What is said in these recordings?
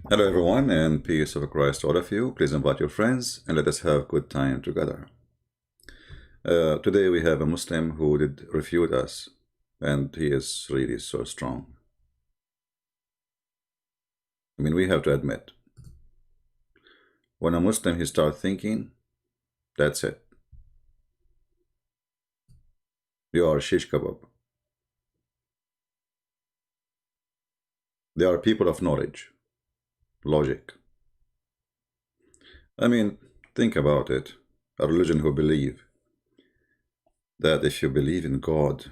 Hello everyone, and peace of Christ to all of you. Please invite your friends and let us have good time together. Today we have a Muslim who did refute us, and he is really so strong. I mean, we have to admit, when a Muslim he starts thinking, that's it. You are shish kebab. They are people of knowledge, logic. I mean, think about it. A religion who believe that if you believe in God,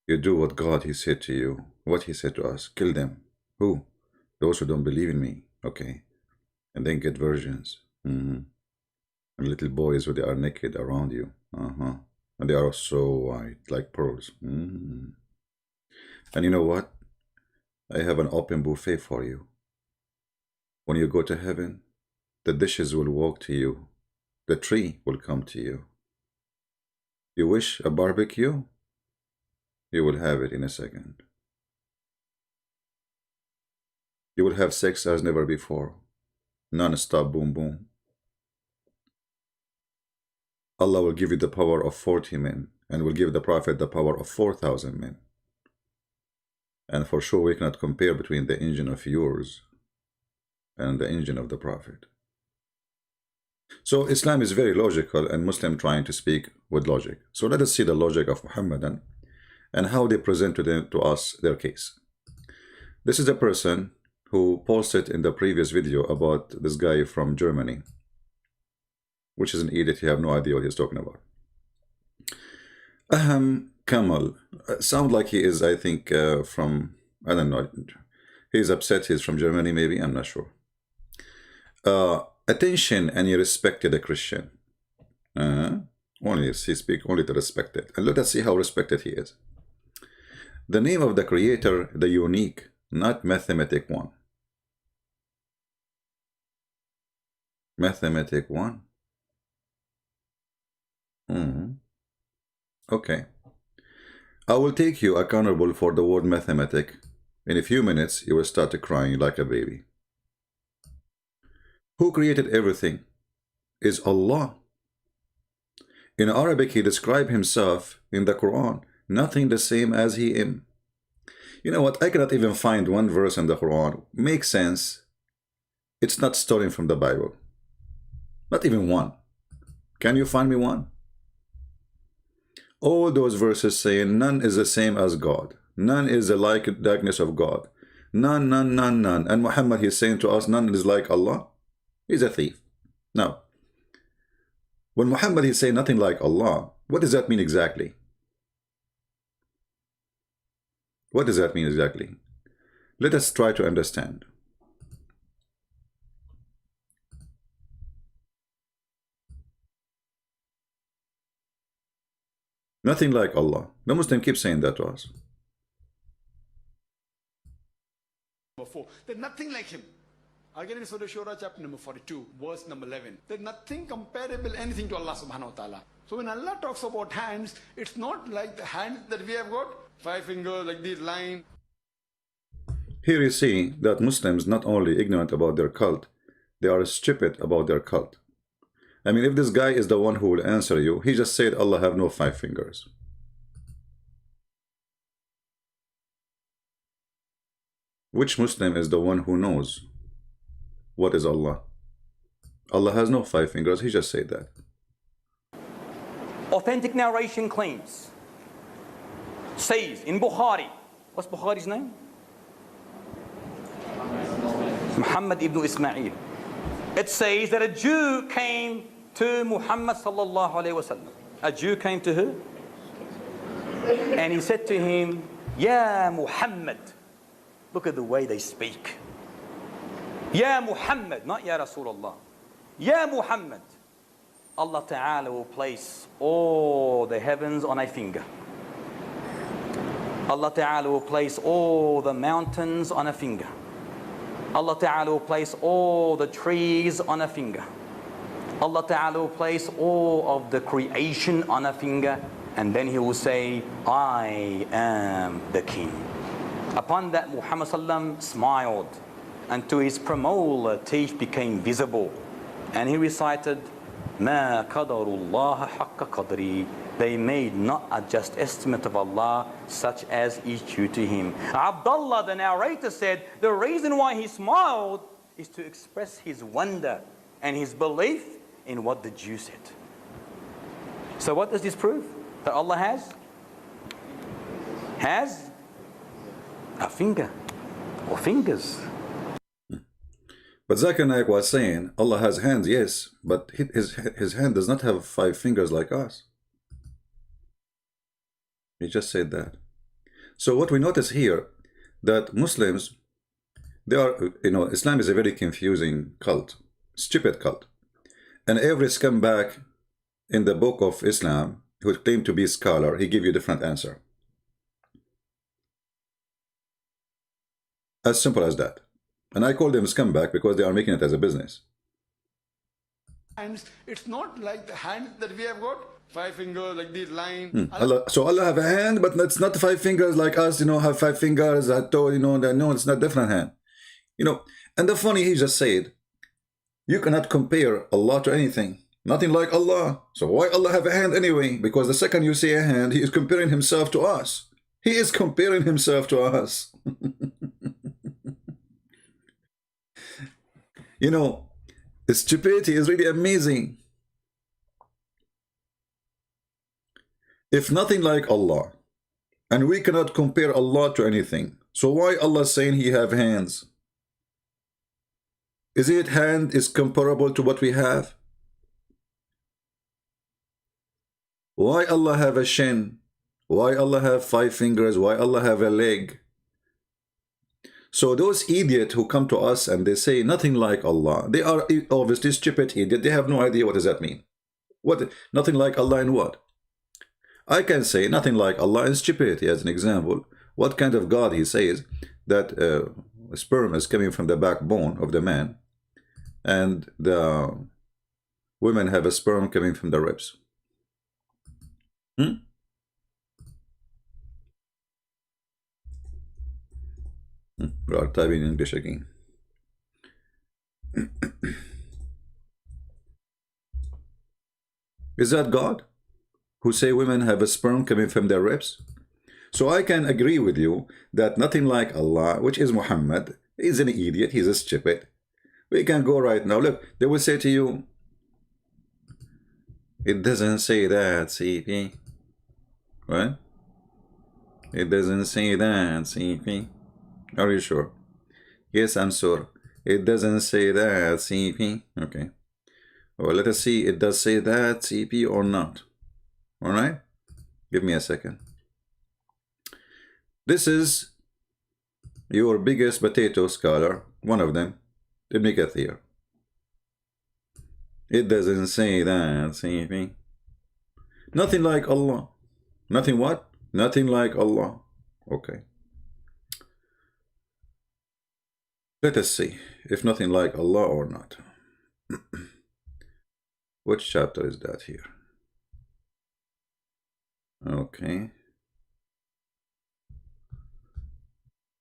you do what God he said to you, what he said to us, kill them. Who? Those who don't believe in me. Okay. And then get virgins. And little boys who they are naked around you. And they are so white, like pearls. And you know what? I have an open buffet for you. When you go to heaven, the dishes will walk to you. The tree will come to you. You wish a barbecue? You will have it in a second. You will have sex as never before. Non-stop boom boom. Allah will give you the power of 40 men and will give the Prophet the power of 4,000 men. And for sure we cannot compare between the engine of yours and the engine of the Prophet. So Islam is very logical and Muslim trying to speak with logic. So let us see the logic of Muhammadan and how they present to us their case. This is a person who posted in the previous video about this guy from Germany, which is an idiot. You have no idea what he's talking about. Kamal, sound like he is, I think, from, I don't know, he's upset he's from Germany, maybe, I'm not sure. Attention, and he respected a Christian. Only he speak only to respect it. And let us see how respected he is. The name of the creator, the unique, not mathematic one. Mathematic one. Okay. I will take you accountable for the word mathematic. In a few minutes, you will start crying like a baby. Who created everything? Is Allah. In Arabic, he described himself in the Quran, nothing the same as he am. You know what? I cannot even find one verse in the Quran. Makes sense. It's not stolen from the Bible. Not even one. Can you find me one? All those verses saying none is the same as God. None is the likeness of God. None, none, none, none. And Muhammad is saying to us, none is like Allah. He's a thief. Now, when Muhammad is saying nothing like Allah, what does that mean exactly? What does that mean exactly? Let us try to understand. Nothing like Allah. The Muslim keeps saying that to us. There's nothing like him. Again in Surah Shura chapter number 42, verse number 11. There's nothing comparable anything to Allah subhanahu wa ta'ala. So when Allah talks about hands, it's not like the hands that we have got, 5 fingers like this line. Here you see that Muslims not only ignorant about their cult, they are stupid about their cult. I mean, if this guy is the one who will answer you, he just said Allah have no 5 fingers. Which Muslim is the one who knows what is Allah? Allah has no 5 fingers, he just said that. Authentic narration claims, says in Bukhari, what's Bukhari's name? Muhammad ibn Ismail. It says that a Jew came to Muhammad sallallahu alayhi wasallam. A Jew came to her and he said to him, Ya Muhammad. Look at the way they speak. Ya Muhammad, not Ya Rasulullah. Ya Muhammad. Allah Ta'ala will place all the heavens on a finger. Allah Ta'ala will place all the mountains on a finger. Allah Ta'ala will place all the trees on a finger. Allah Ta'ala will place all of the creation on a finger, and then he will say, I am the king. Upon that, Muhammad sallam smiled, and to his premolar teeth became visible, and he recited, "Ma qadarullah haqqa qadri." They made not a just estimate of Allah, such as is due to him. Abdullah, the narrator, said the reason why he smiled is to express his wonder and his belief in what the Jew said. So what does this prove? That Allah has a finger or fingers. But Zakir Naik was saying Allah has hands, yes, but his hand does not have 5 fingers like us. He just said that. So what we notice here, that Muslims, they are, Islam is a very confusing cult, stupid cult. And every scumbag in the book of Islam who claim to be a scholar, he give you a different answer. As simple as that. And I call them scumbag because they are making it as a business. And it's not like the hand that we have got, 5 fingers, like this line. So Allah have a hand, but it's not 5 fingers like us, have 5 fingers, a toe, no, it's not different hand. And the funny, he just said, you cannot compare Allah to anything. Nothing like Allah. So why Allah have a hand anyway? Because the second you say a hand, he is comparing himself to us. He is comparing himself to us. The stupidity is really amazing. If nothing like Allah, and we cannot compare Allah to anything, so why Allah saying he have hands? Is it hand is comparable to what we have? Why Allah have a shin? Why Allah have 5 fingers? Why Allah have a leg? So those idiots who come to us and they say nothing like Allah, they are obviously stupid idiot. They have no idea what does that mean. What? Nothing like Allah in what? I can say nothing like Allah in stupidity as an example. What kind of God he says that sperm is coming from the backbone of the man and the women have a sperm coming from the ribs. We are typing in English again. Is that God who say women have a sperm coming from their ribs? So I can agree with you that nothing like Allah, which is Muhammad, is an idiot, he's a stupid. We can go right now. Look, they will say to you, it doesn't say that, CP. What? It doesn't say that, CP. Are you sure? Yes, I'm sure. It doesn't say that, CP. Okay. Well, let us see. It does say that, CP, or not. All right? Give me a second. This is your biggest potato scholar, one of them, Ibn Kathir. It doesn't say that, CP. Nothing like Allah. Nothing what? Nothing like Allah. Okay. Let us see if nothing like Allah or not. Which chapter is that here? Okay.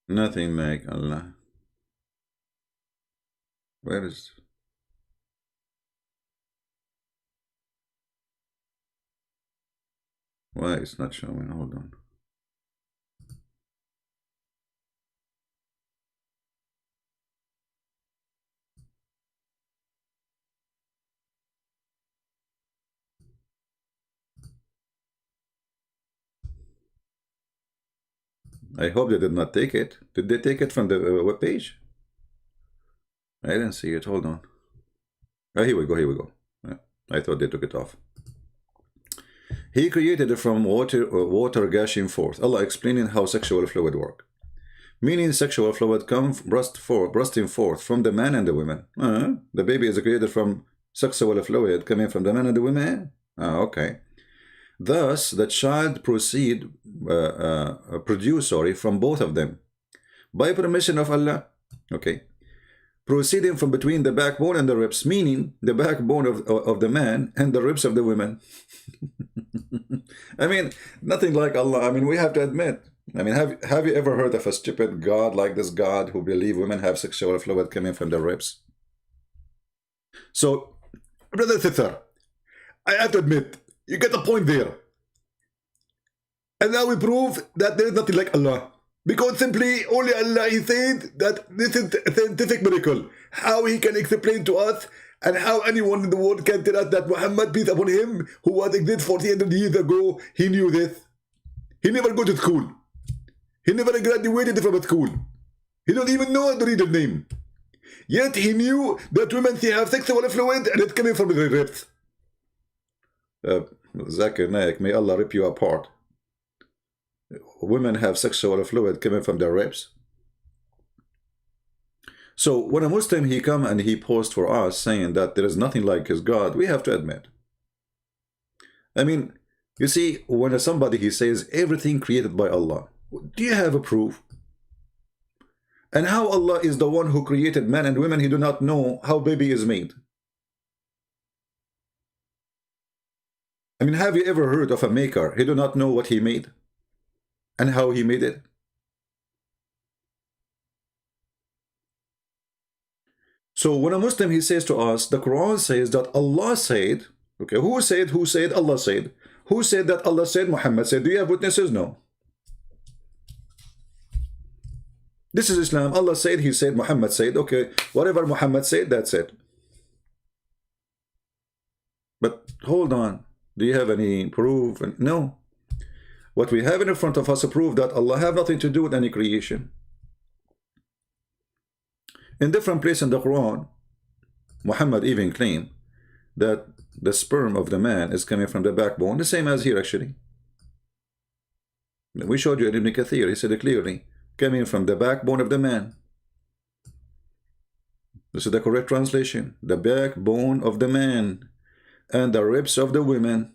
Nothing like Allah. Where is... Why it's not showing? Hold on. I hope they did not take it. Did they take it from the web page? I didn't see it. Hold on. Oh, here we go. Here we go. Yeah, I thought they took it off. He created it from water gushing forth. Allah explaining how sexual fluid work. Meaning sexual fluid bursting forth from the man and the women. The baby is created from sexual fluid coming from the man and the women. Okay. Thus, the child produce from both of them by permission of Allah. Okay. Proceeding from between the backbone and the ribs, meaning the backbone of the man and the ribs of the women. I mean, nothing like Allah. I mean, we have to admit, I mean, have you ever heard of a stupid God like this God who believe women have sexual fluid coming from their ribs? So, brother sister, I have to admit, you get the point there. And now we prove that there is nothing like Allah. Because simply, only Allah, He said that this is a scientific miracle. How He can explain to us, and how anyone in the world can tell us that Muhammad, peace upon him, who was existed 1400 years ago, he knew this. He never go to school. He never graduated from a school. He don't even know the reader's name. Yet he knew that women have sexual fluid and it's coming from their ribs. Zakir Naik, may Allah rip you apart. Women have sexual fluid coming from their ribs. So when a Muslim he come and he post for us saying that there is nothing like his God, we have to admit. I mean, you see, when somebody he says everything created by Allah, do you have a proof? And how Allah is the one who created men and women, he do not know how baby is made. I mean, have you ever heard of a maker? He do not know what he made and how he made it. So when a Muslim he says to us, the Quran says that Allah said, okay, who said, Allah said. Who said that Allah said, Muhammad said? Do you have witnesses? No. This is Islam. Allah said, He said, Muhammad said. Okay, whatever Muhammad said, that's it. But hold on. Do you have any proof? No. What we have in front of us prove that Allah have nothing to do with any creation. In different places in the Quran, Muhammad even claimed that the sperm of the man is coming from the backbone, the same as here actually. We showed you in Ibn Kathir, he said it clearly, coming from the backbone of the man. This is the correct translation. The backbone of the man and the ribs of the women.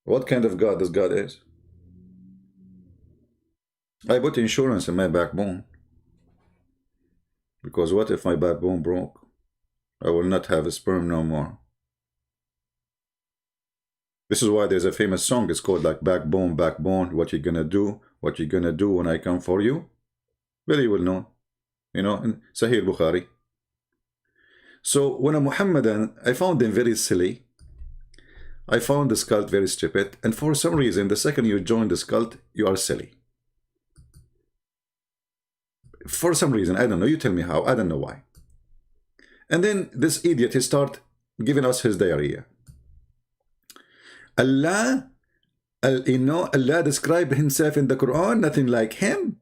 What kind of God this God is? I put insurance in my backbone. Because what if my backbone broke? I will not have a sperm no more. This is why there's a famous song, it's called like Backbone, Backbone, what you gonna do? What you gonna do when I come for you? Very well known. You know, in Sahih Bukhari. So when a Muhammadan, I found them very silly. I found this cult very stupid. And for some reason, the second you join this cult, you are silly. For some reason, I don't know, you tell me how, I don't know why. And then this idiot, he start giving us his diarrhea. Allah described himself in the Quran, nothing like him.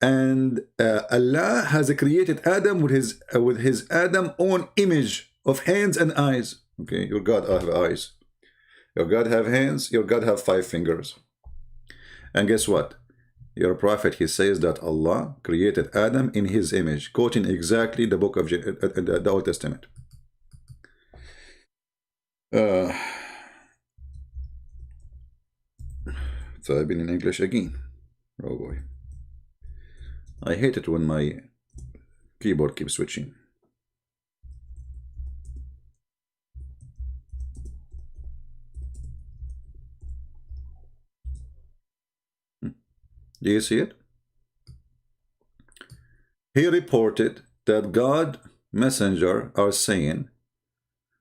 And Allah has created Adam with his Adam own image of hands and eyes. Okay, your God have eyes. Your God have hands, your God have 5 fingers. And guess what? Your prophet, he says that Allah created Adam in his image, quoting exactly the book of the Old Testament. So I've been in English again. Oh boy. I hate it when my keyboard keeps switching. Do you see it? He reported that God messenger are saying,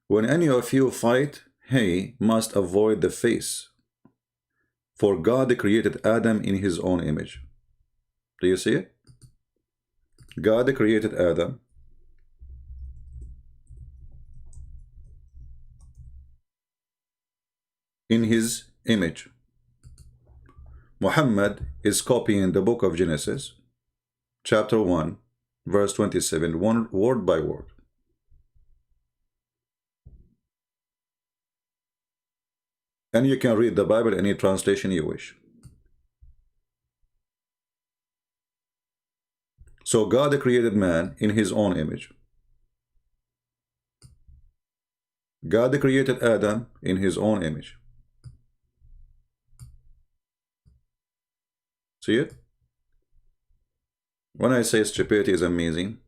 when any of you fight, he must avoid the face. For God created Adam in his own image. Do you see it? God created Adam in his image. Muhammad is copying the book of Genesis, chapter 1, verse 27, word by word. And you can read the Bible any translation you wish. So God created man in his own image. God created Adam in his own image. See it? When I say stupidity is amazing,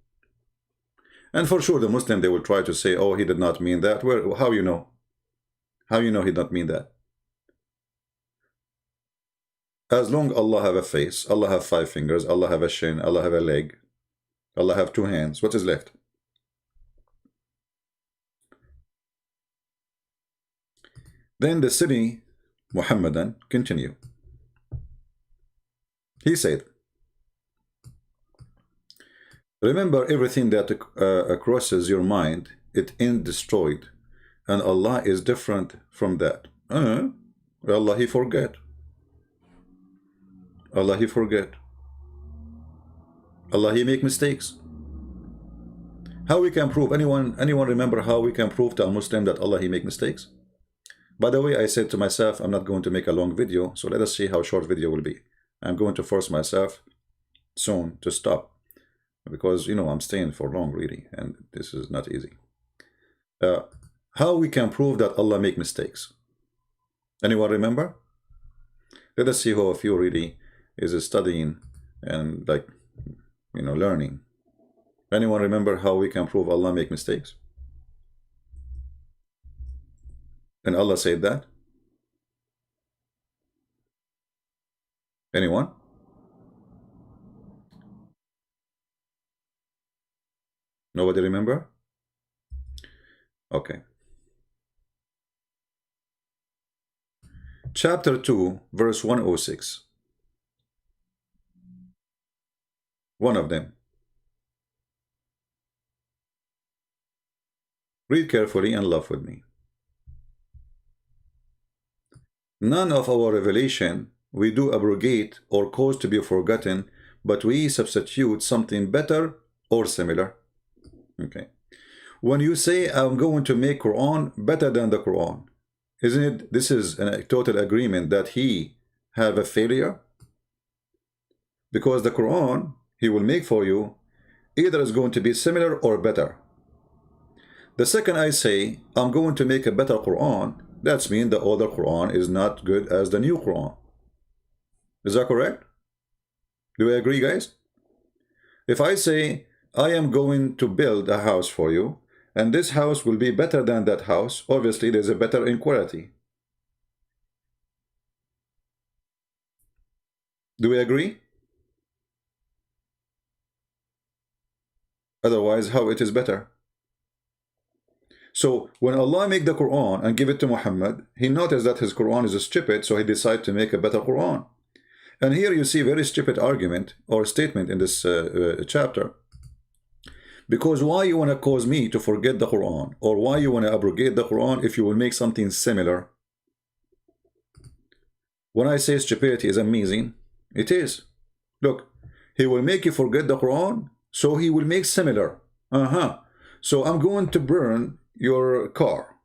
and for sure the Muslim, they will try to say, oh, he did not mean that. Where? How you know? How you know he did not mean that? As long Allah have a face, Allah have 5 fingers, Allah have a shin, Allah have a leg, Allah have 2 hands, what is left? Then the Sunni Muhammadan continue. He said, remember everything that crosses your mind, it ain't destroyed, and Allah is different from that. Allah he forget. Allah he forget. Allah he make mistakes. How we can prove, anyone remember how we can prove to a Muslim that Allah he make mistakes? By the way, I said to myself, I'm not going to make a long video, so let us see how short video will be. I'm going to force myself soon to stop, because you know I'm staying for long really, and this is not easy. How we can prove that Allah make mistakes? Anyone remember? Let us see how a few really is studying and like, you know, learning. Anyone remember how we can prove Allah make mistakes? And Allah said that? Anyone? Nobody remember? Okay. Chapter 2, verse 106. One of them. Read carefully and laugh with me. None of our revelation we do abrogate or cause to be forgotten, but we substitute something better or similar. Okay. When you say I'm going to make Quran better than the Quran, isn't it, this is a total agreement that he have a failure? Because the Quran he will make for you either is going to be similar or better. The second I say I'm going to make a better Quran, that means the older Quran is not good as the new Quran. Is that correct? Do we agree, guys? If I say I am going to build a house for you, and this house will be better than that house, obviously there's a better in quality. Do we agree? Otherwise, how it is better? So when Allah make the Quran and give it to Muhammad, he noticed that his Quran is stupid, so he decided to make a better Quran. And here you see a very stupid argument or statement in this chapter. Because why you want to cause me to forget the Quran, or why you want to abrogate the Quran if you will make something similar? When I say stupidity is amazing, it is. Look, he will make you forget the Quran, so he will make similar. So I'm going to burn your car.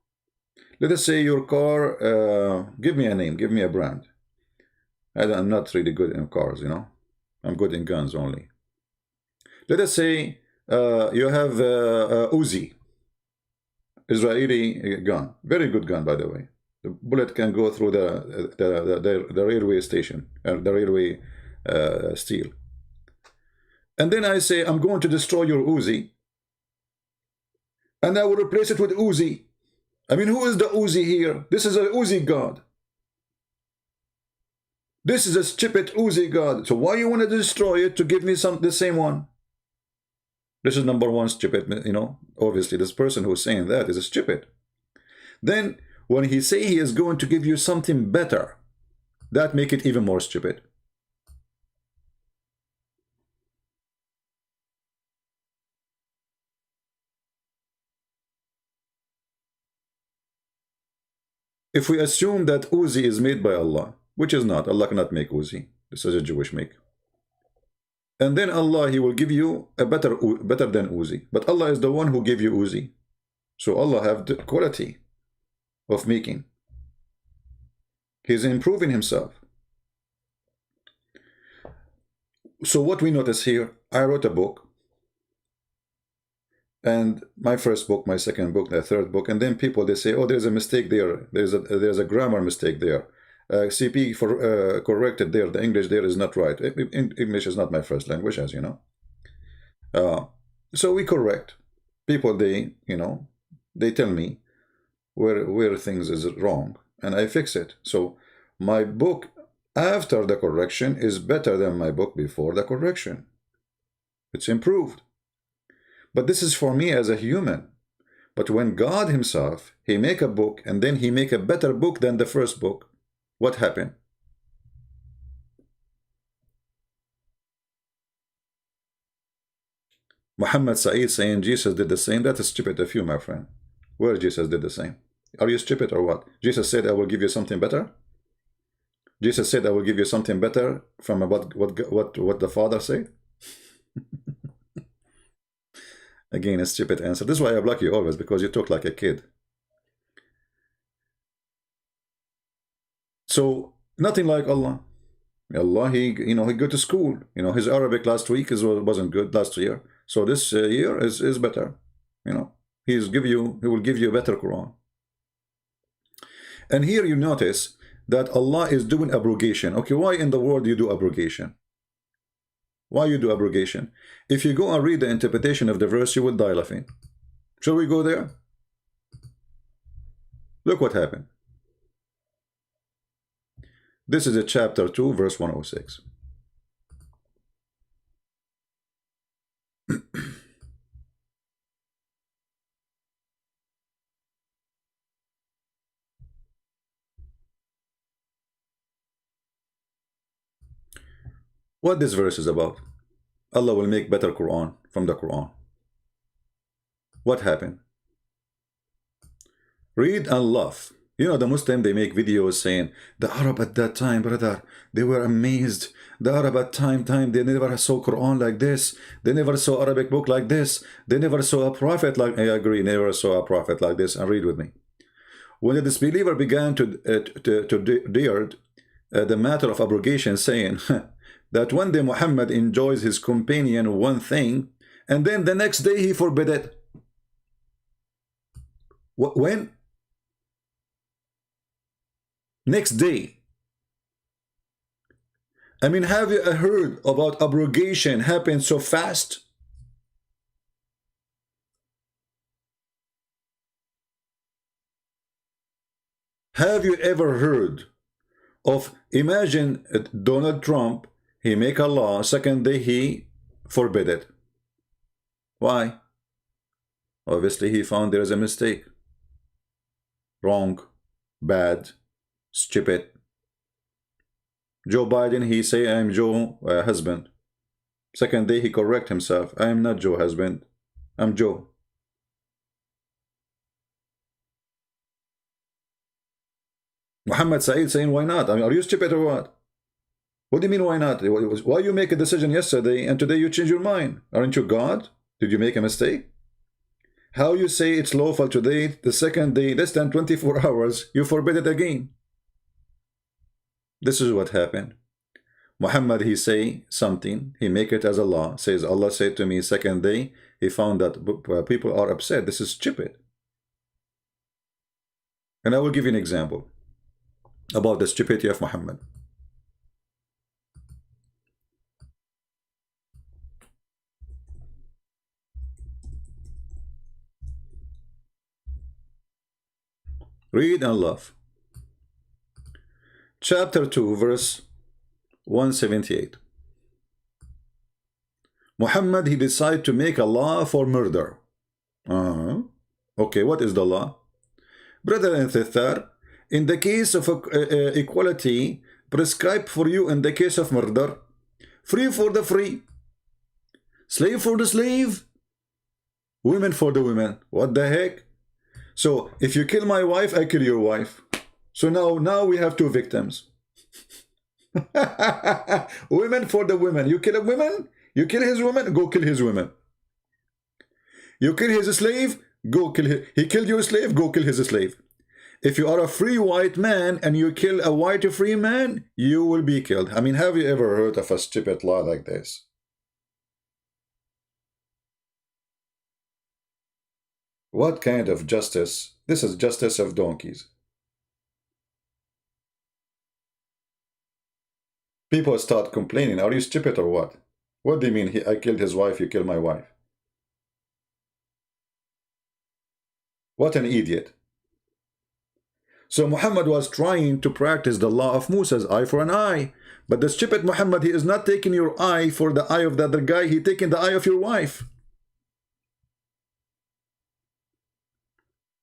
Let us say your car, give me a name, give me a brand. I'm not really good in cars, you know. I'm good in guns only. Let us say you have Uzi, Israeli gun, very good gun by the way. The bullet can go through the railway station, the railway steel. And then I say I'm going to destroy your Uzi, and I will replace it with Uzi. I mean, who is the Uzi here? This is a Uzi God. This is a stupid Uzi God. So why you want to destroy it to give me the same one? This is number one stupid, you know. Obviously, this person who's saying that is stupid. Then, when he say he is going to give you something better, that make it even more stupid. If we assume that Uzi is made by Allah, which is not, Allah cannot make Uzi. This is a Jewish make. And then Allah, he will give you a better than Uzi. But Allah is the one who gave you Uzi. So Allah have the quality of making. He's improving himself. So what we notice here, I wrote a book. And my first book, my second book, the third book, and then people, they say, oh, there's a mistake there. There's a grammar mistake there. CP corrected there. The English there is not right. English is not my first language, as you know. So we correct. People, they, you know, they tell me where things is wrong, and I fix it. So my book, after the correction is better than my book before the correction. It's improved. But this is for me as a human. But when God himself, he make a book and then he make a better book than the first book, what happened? Muhammad Sa'id saying Jesus did the same. That is stupid of you, my friend. Where Jesus did the same? Are you stupid or what? Jesus said, I will give you something better? Jesus said, I will give you something better from about what the Father said? Again, a stupid answer. This is why I block you always, because you talk like a kid. So, nothing like Allah. Allah, he go to school. His Arabic last week wasn't good last year. So this year is better. He will give you a better Quran. And here you notice that Allah is doing abrogation. Okay, why in the world do you do abrogation? Why you do abrogation? If you go and read the interpretation of the verse, you will die laughing. Shall we go there? Look what happened. This is a chapter 2, verse 106. What this verse is about? Allah will make better Quran from the Quran. What happened? Read and laugh. The Muslim, they make videos saying, the Arab at that time, brother, they were amazed. The Arab at time, they never saw Quran like this. They never saw Arabic book like this. They never saw a prophet like, I agree, never saw a prophet like this. And read with me. When the disbeliever began to dare the matter of abrogation, saying that one day Muhammad enjoys his companion one thing, and then the next day he forbid it. When? Next day. I mean, have you heard about abrogation happen so fast? Have you ever heard of, imagine Donald Trump, he make a law, second day he forbid it. Why? Obviously he found there is a mistake. Wrong, bad, stupid. Joe Biden, he say, I am Joe husband. Second day he correct himself. I am not Joe husband. I'm Joe. Muhammad Sa'id saying, why not? I mean, are you stupid or what? What do you mean, why not? Why you make a decision yesterday and today you change your mind? Aren't you God? Did you make a mistake? How you say it's lawful today, the second day, less than 24 hours, you forbid it again? This is what happened. Muhammad, he say something, he make it as a law, says, Allah said to me, second day, he found that people are upset. This is stupid. And I will give you an example about the stupidity of Muhammad. Read and laugh. Chapter 2, verse 178. Muhammad, he decided to make a law for murder. Okay, what is the law? Brother and sister, in the case of equality, prescribed for you in the case of murder, free for the free, slave for the slave, women for the women. What the heck? So, if you kill my wife, I kill your wife. So now we have two victims. Women for the women. You kill a woman, you kill his woman, go kill his woman. You kill his slave, go kill his. He killed your slave, go kill his slave. If you are a free white man and you kill a white free man, you will be killed. I mean, have you ever heard of a stupid law like this? What kind of justice? This is justice of donkeys. People start complaining, are you stupid or what? What do you mean, I killed his wife, you killed my wife? What an idiot. So Muhammad was trying to practice the law of Moses, eye for an eye. But the stupid Muhammad, he is not taking your eye for the eye of the other guy. He taking the eye of your wife.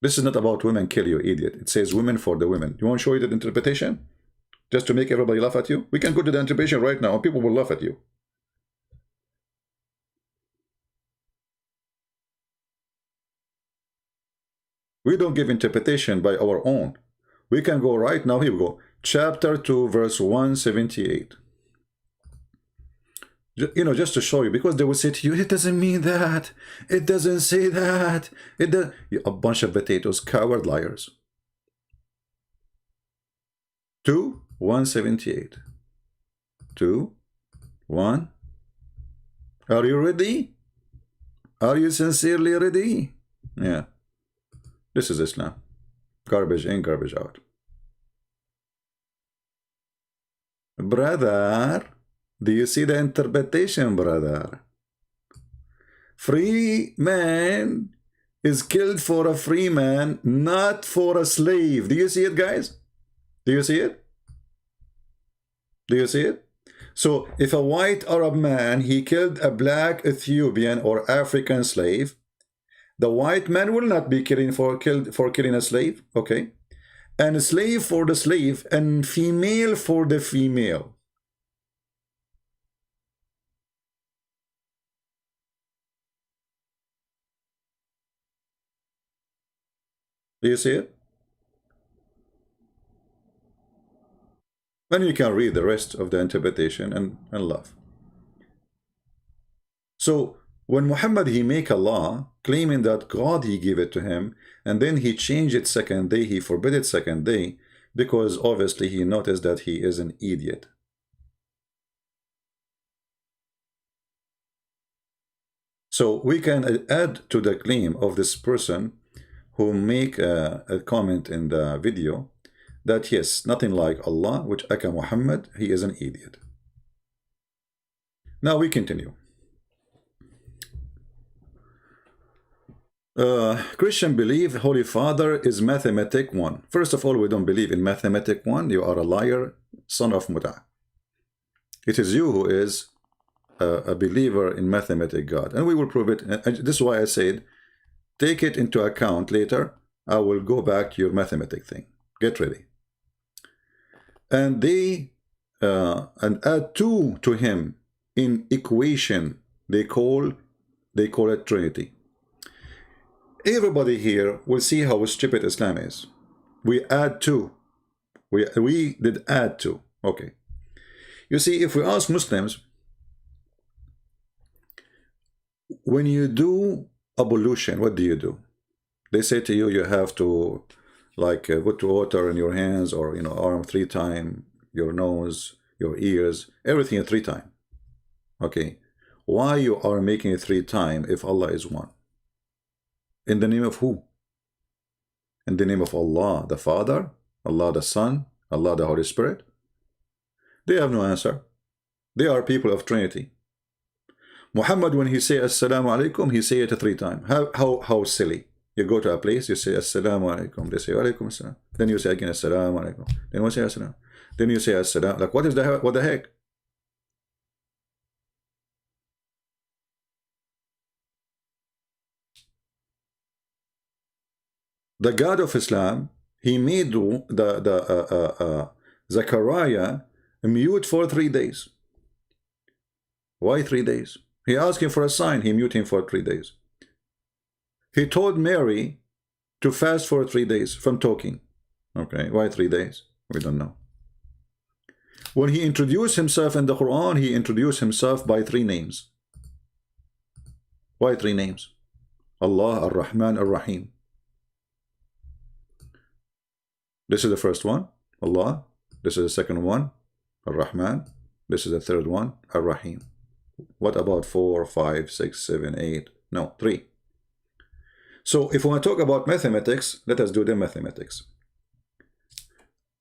This is not about women kill you, idiot. It says women for the women. You want to show you the interpretation? Just to make everybody laugh at you? We can go to the interpretation right now and people will laugh at you. We don't give interpretation by our own. We can go right now. Here we go. Chapter 2, verse 178. You know, just to show you, because they will say to you, it doesn't mean that. It doesn't say that. It does. A bunch of potatoes, coward liars. 2, 178. 2, 1. Are you ready? Are you sincerely ready? Yeah. This is Islam. Garbage in, garbage out. Brother, do you see the interpretation, brother? Free man is killed for a free man, not for a slave. Do you see it, guys? Do you see it? Do you see it? So if a white Arab man, he killed a black Ethiopian or African slave, the white man will not be killed for killing a slave, okay? And a slave for the slave, and female for the female. Do you see it? Then you can read the rest of the interpretation and laugh. So when Muhammad, he make a law claiming that God, he gave it to him, and then he changed it second day, he forbid it second day, because obviously he noticed that he is an idiot. So we can add to the claim of this person who make a comment in the video that yes, nothing like Allah, which Aka Muhammad, he is an idiot. Now we continue. Christian believe Holy Father is mathematic one. First of all, we don't believe in mathematic one. You are a liar, son of Muta. It is you who is a believer in mathematic God, and we will prove it. And this is why I said, take it into account later. I will go back to your mathematic thing. Get ready. And they and add 2 to him in equation. They call it Trinity. Everybody here will see how stupid Islam is. We add 2. We did add 2. Okay. You see, if we ask Muslims, when you do ablution, what do? They say to you, you have to like put water in your hands, or arm 3 times, your nose, your ears, everything 3 times. Okay. Why you are making it 3 times if Allah is one? In the name of who? In the name of Allah the Father, Allah the Son, Allah the Holy Spirit? They have no answer. They are people of Trinity. Muhammad, when he say Assalamu alaikum, he say it 3 times. How silly. You go to a place, you say Assalamu alaikum. They say Alaikum Assalam. Then you say again Assalamu alaikum. Then you say Assalam. Then you say Assalam. Like what the heck? The God of Islam, he made Zechariah mute for 3 days. Why 3 days? He asked him for a sign, he mute him for 3 days. He told Mary to fast for 3 days from talking. Okay, why 3 days? We don't know. When he introduced himself in the Quran, he introduced himself by 3 names. Why 3 names? Allah, Ar-Rahman, Ar-Rahim. This is the first one, Allah. This is the second one, Ar-Rahman. This is the third one, Ar-Rahim. What about 4, 5, 6, 7, 8? No, 3. So if we want to talk about mathematics, let us do the mathematics.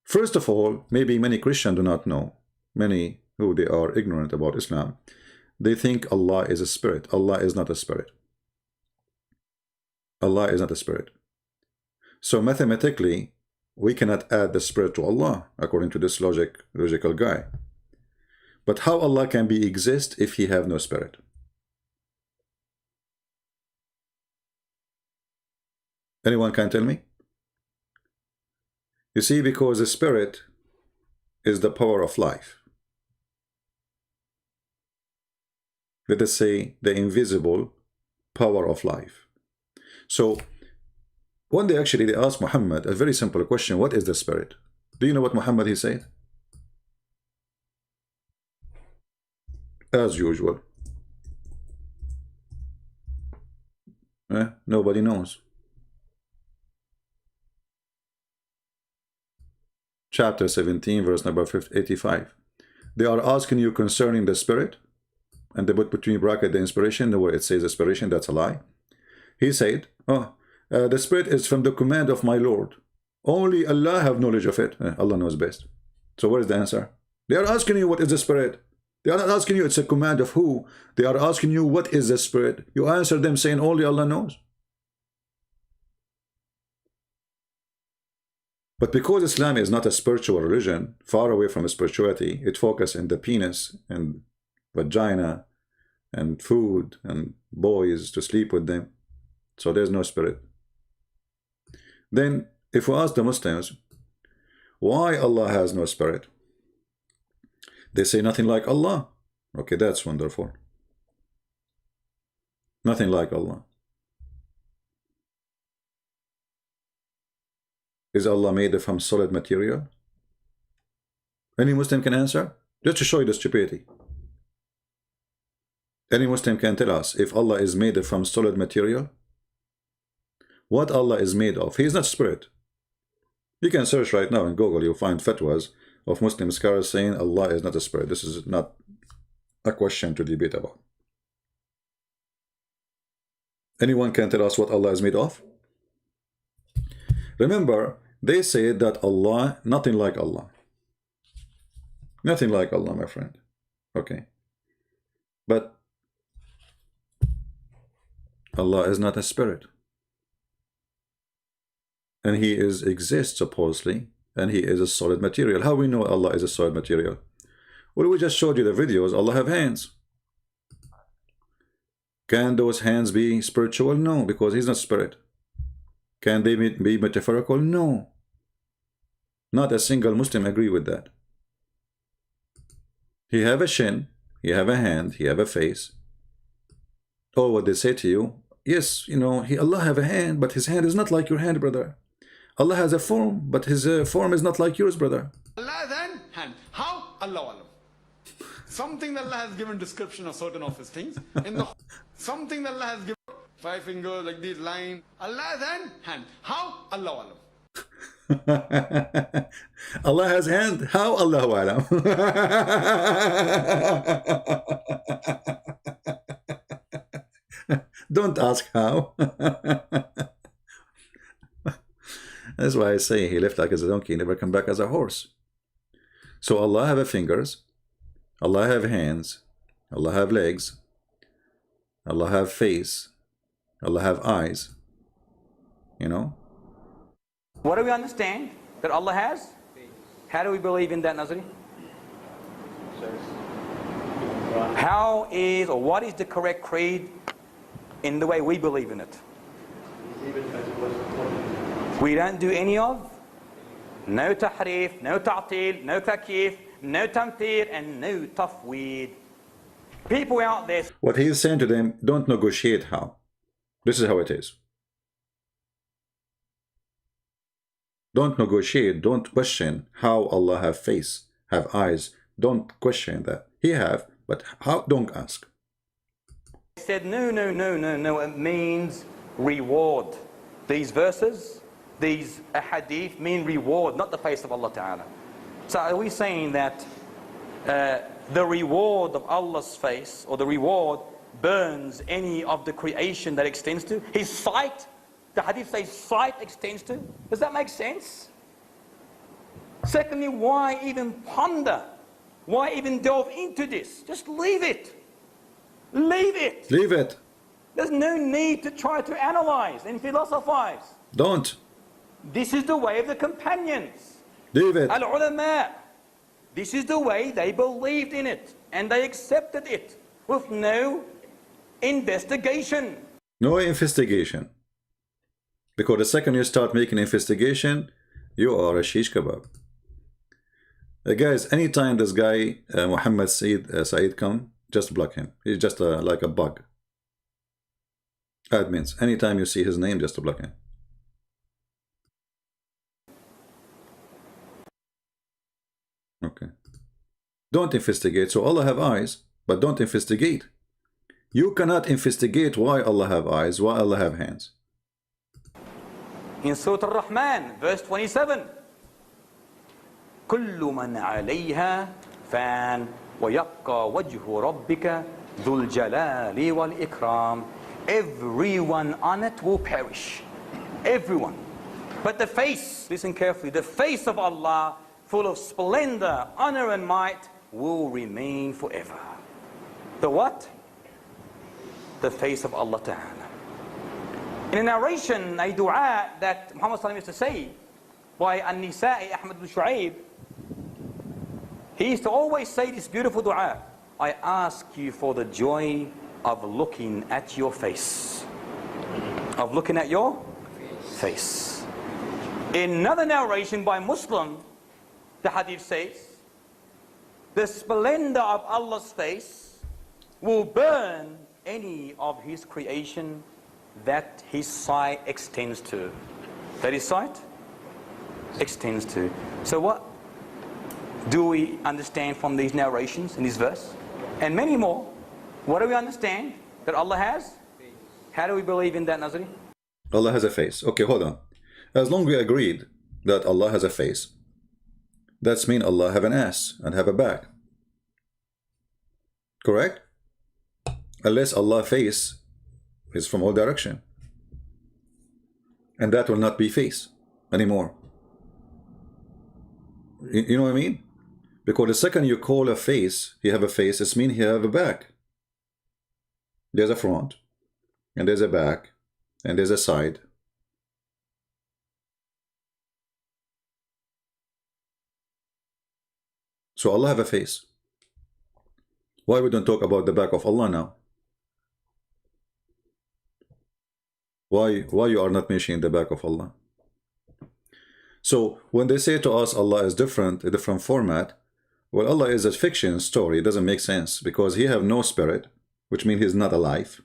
First of all, maybe many Christians do not know, many who they are ignorant about Islam, they think Allah is a spirit. Allah is not a spirit. Allah is not a spirit. So mathematically, we cannot add the spirit to Allah, according to this logical guy. But how Allah can be exist if he have no spirit? Anyone can tell me? You see, because the spirit is the power of life. Let us say the invisible power of life. So one day actually they asked Muhammad a very simple question: what is the spirit? Do you know what Muhammad he said? As usual, nobody knows. Chapter 17, verse number 85. They are asking you concerning the spirit, and they put between bracket the inspiration, where it says inspiration, that's a lie. He said, the spirit is from the command of my Lord. Only Allah have knowledge of it. Allah knows best. So what is the answer? They are asking you what is the spirit. They are not asking you it's a command of who. They are asking you what is the spirit. You answer them saying only Allah knows. But because Islam is not a spiritual religion, far away from spirituality, it focuses on the penis and vagina and food and boys to sleep with them. So there's no spirit. Then if we ask the Muslims why Allah has no spirit, they say nothing like Allah. Okay, that's wonderful. Nothing like Allah. Is Allah made from solid material? Any Muslim can answer? Just to show you the stupidity. Any Muslim can tell us if Allah is made from solid material? What Allah is made of? He is not spirit. You can search right now in Google, you'll find fatwas of Muslim scholars saying Allah is not a spirit. This is not a question to debate about. Anyone can tell us what Allah is made of? Remember, they say that Allah, nothing like Allah. Nothing like Allah, my friend. Okay. But Allah is not a spirit. And he exists supposedly, and he is a solid material. How we know Allah is a solid material? Well, we just showed you the videos. Allah have hands. Can those hands be spiritual? No, because he's not spirit. Can they be metaphorical? No. Not a single Muslim agree with that. He have a shin, he have a hand, he have a face. Or what they say to you, yes, you know, Allah have a hand, but his hand is not like your hand, brother. Allah has a form, but his form is not like yours, brother. Allah then hand. How? Allah alam. Something that Allah has given description of certain of his things. In the something that Allah has given 5 fingers like this line. Allah then hand. How? Allah alam. Allah has hand. How? Allahu alam. Don't ask how. That's why I say he left like as a donkey, never come back as a horse. So Allah have fingers, Allah have hands, Allah have legs, Allah have face, Allah have eyes. You know? What do we understand that Allah has? How do we believe in that, Nazri? How is, or what is the correct creed in the way we believe in it? We don't do any of no tahrif, no ta'til, no takyif, no tamthil, and no tafweed. People out there. What he is saying to them, don't negotiate how. This is how it is. Don't negotiate, don't question how Allah have face, have eyes. Don't question that. He have, but how? Don't ask. He said, no, it means reward. These verses, these ahadith mean reward, not the face of Allah Ta'ala. So are we saying that the reward of Allah's face, or the reward burns any of the creation that extends to? His sight, the hadith says sight extends to. Does that make sense? Secondly, why even ponder? Why even delve into this? Just leave it. Leave it. Leave it. There's no need to try to analyze and philosophize. Don't. This is the way of the companions. David. Al-ulama. This is the way they believed in it and they accepted it with no investigation. No investigation. Because the second you start making investigation, you are a shish kebab. Guys, anytime this guy, Muhammad Saeed come, just block him. He's just like a bug. Admins, anytime you see his name, just block him. Okay. Don't investigate. So Allah have eyes, but don't investigate. You cannot investigate why Allah have eyes, why Allah have hands. In Surah Al-Rahman, verse 27. كل من عليها فان ويبقى وجه ربك ذو الجلال والإكرام. Everyone on it will perish. Everyone. But the face, listen carefully, the face of Allah, full of splendor, honor and might, will remain forever. The what? The face of Allah Ta'ala. In a narration, a dua that Muhammad Sallallahu used to say by An-Nisa'i Ahmad bin Shu'aib, he used to always say this beautiful dua: I ask you for the joy of looking at your face. Of looking at your face. In another narration by Muslim, the hadith says, the splendor of Allah's face will burn any of His creation that His sight extends to. That His sight extends to. So what do we understand from these narrations in this verse? And many more. What do we understand that Allah has? How do we believe in that, Nazri? Allah has a face. Okay, hold on. As long as we agreed that Allah has a face, that's mean Allah have an ass and have a back. Correct? Unless Allah face is from all direction. And that will not be face anymore. You know what I mean? Because the second you call a face, he have a face, it means he have a back. There's a front, and there's a back, and there's a side. So Allah have a face. Why we don't talk about the back of Allah now? Why you are not mentioning the back of Allah? So when they say to us Allah is different, a different format, well, Allah is a fiction story. It doesn't make sense because He have no spirit, which means He's not alive.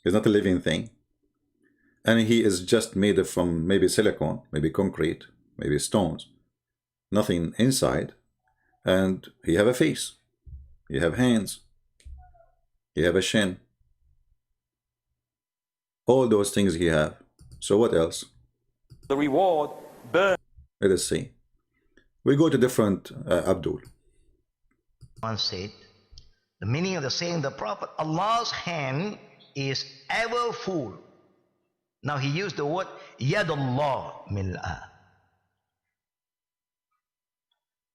He's not a living thing. And He is just made from maybe silicone, maybe concrete, maybe stones. Nothing inside. And He have a face. He have hands. He have a chin. All those things He have. So what else? The reward burn. Let us see. We go to different Abdul. One said, the meaning of the saying the Prophet, Allah's hand is ever full. Now he used the word Yadullah mil'a.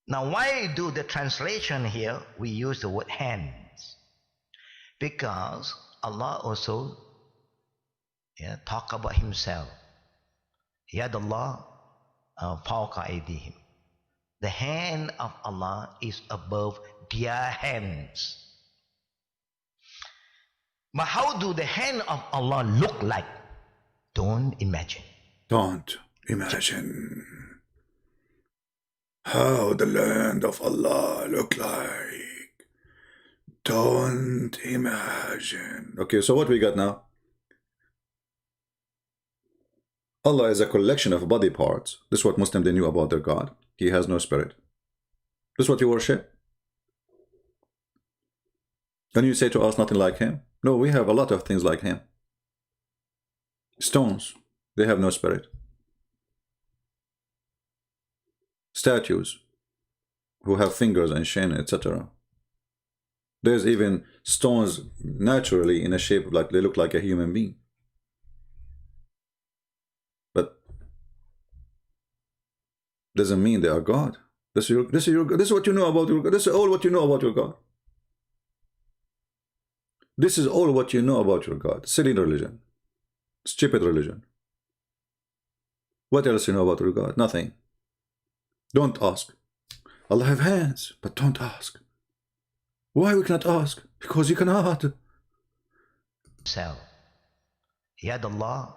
Now why do the translation here we use the word hands? Because Allah also talk about Himself. Yadullah fawqa aydihim. The hand of Allah is above their hands. But how do the hand of Allah look like? Don't imagine. Don't imagine how the land of Allah look like. Don't imagine. Okay, so what we got now? Allah is a collection of body parts. This is what Muslims they knew about their God. He has no spirit. This is what you worship. And you say to us nothing like Him? No, we have a lot of things like Him. Stones, they have no spirit. Statues, who have fingers and chin, etc. There's even stones naturally in a shape like they look like a human being. But doesn't mean they are God. This is what you know about your God. This is all what you know about your God. This is all what you know about your God. Silly religion. Stupid religion. What else you know about God? Nothing. Don't ask. Allah have hands, but don't ask. Why we cannot ask? Because you cannot. So, Yad Allah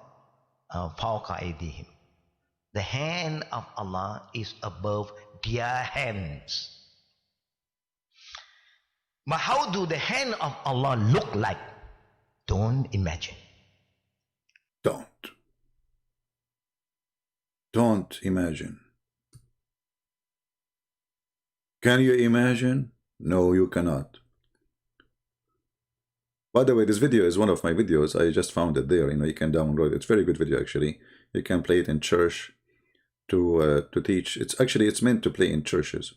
fawqa aydihim. The hand of Allah is above their hands. But how do the hand of Allah look like? Don't imagine. Don't imagine. Can you imagine? No, you cannot. By the way, this video is one of my videos. I just found it there. You can download it. It's a very good video, actually. You can play it in church to teach. It's meant to play in churches,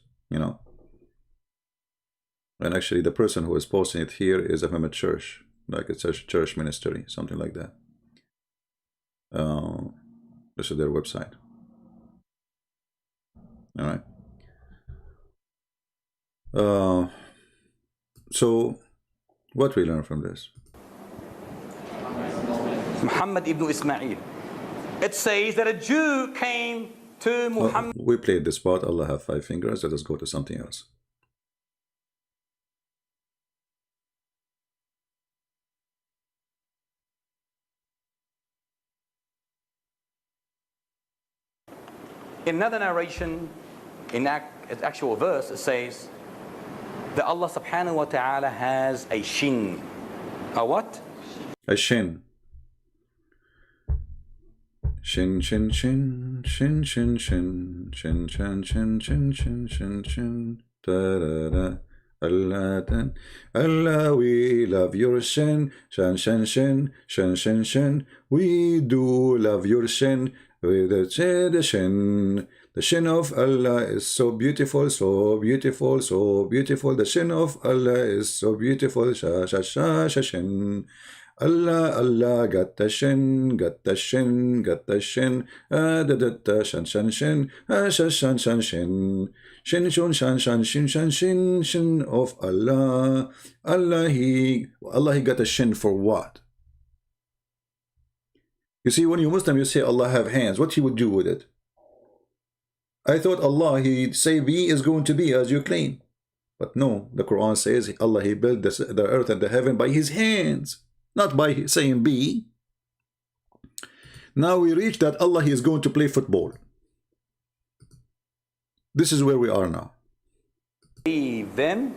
And actually, the person who is posting it here is from a church, like it's a church ministry, something like that. This is their website. All right. So, what we learn from this? Muhammad ibn Ismail. It says that a Jew came to Muhammad. We played this part. Allah have 5 fingers. Let us go to something else. In another narration, in actual verse, it says that Allah subhanahu wa ta'ala has a shin. A what? A shin. Shin, shin, shin, shin, shin, shin, shin, shin, shin, shin, shin, shin, shin, da da da. Allah, Allah, we love your shin, shin, shin, shin, shin, shin, shin. We do love your shin. With the shin. The shin of Allah is so beautiful, so beautiful, so beautiful. The shin of Allah is so beautiful. Sha sha sha sha shin. Allah, Allah, got the shin, got the shin, got the shin. Da da da shan shan shin. Shan shan shan shin. Shin shun shan shan shin shan shin shin of Allah. Allah he got a shin for what? You see, when you Muslim, you say Allah have hands. What he would do with it? I thought Allah, he say be is going to be as you claim. But no, the Quran says Allah, he built the earth and the heaven by his hands, not by saying be. Now we reach that Allah, he is going to play football. This is where we are now. Leave them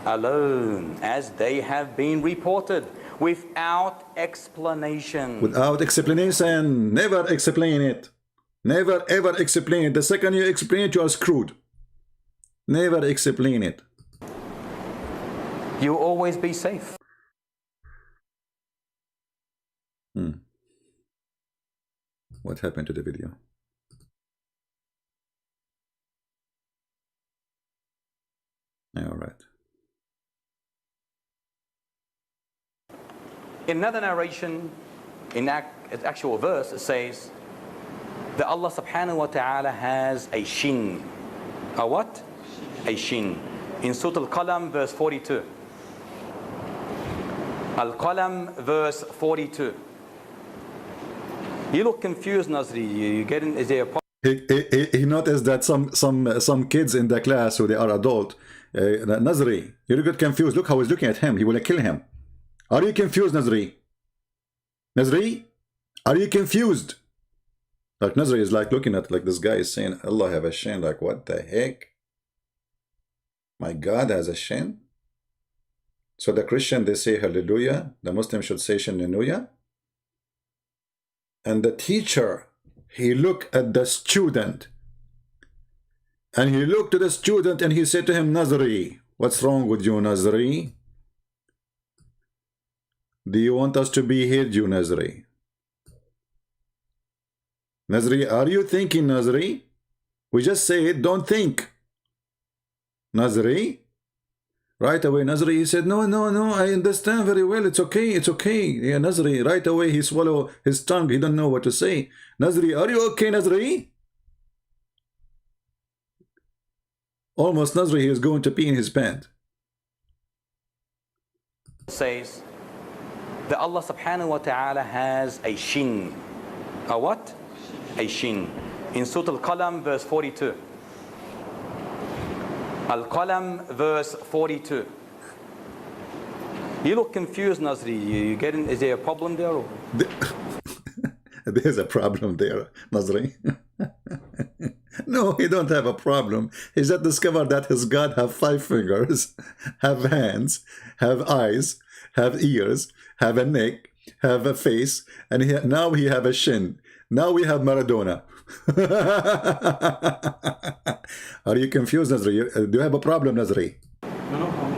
alone as they have been reported. Without explanation. Without explanation. Never explain it. Never ever explain it. The second you explain it, you are screwed. Never explain it. You'll always be safe. What happened to the video? All right. In another narration, in actual verse, it says that Allah subhanahu wa ta'ala has a shin. A what? A shin. In Surah Al-Qalam, verse 42. Al-Qalam, verse 42. You look confused, Nazri. You getting? Is there a he noticed that some kids in the class who they are adult, Nazri, you get confused. Look how he's looking at him. He will kill him. Are you confused, Nazri? Nazri? Are you confused? Like Nazri is like looking at like this guy is saying Allah have a shin. Like what the heck? My God has a shin? So the Christian they say hallelujah. The Muslim should say shinnuya. And the teacher, he looked at the student. And he looked to the student and he said to him, Nazri, what's wrong with you, Nazri? Do you want us to behead you, Nazri? Nazri, are you thinking, Nazri? We just say it, don't think. Nazri? Right away, Nazri, he said, no, I understand very well. It's okay. Yeah, Nazri, right away, he swallowed his tongue. He don't know what to say. Nazri, are you okay, Nazri? Almost Nazri, he is going to pee in his pants. says that Allah subhanahu wa ta'ala has a shin. A what? a shin. In Surah Al-Qalam, verse 42. Al-Qalam, verse 42. You look confused, Nazri. You getting? Is there a problem there? Or? There's a problem there, Nazri. No, he don't have a problem. He just discovered that his God have 5 fingers, have hands, have eyes, have ears, have a neck, have a face, and now he have a shin. Now we have Maradona. Are you confused, Nazri? Do you have a problem, Nazri?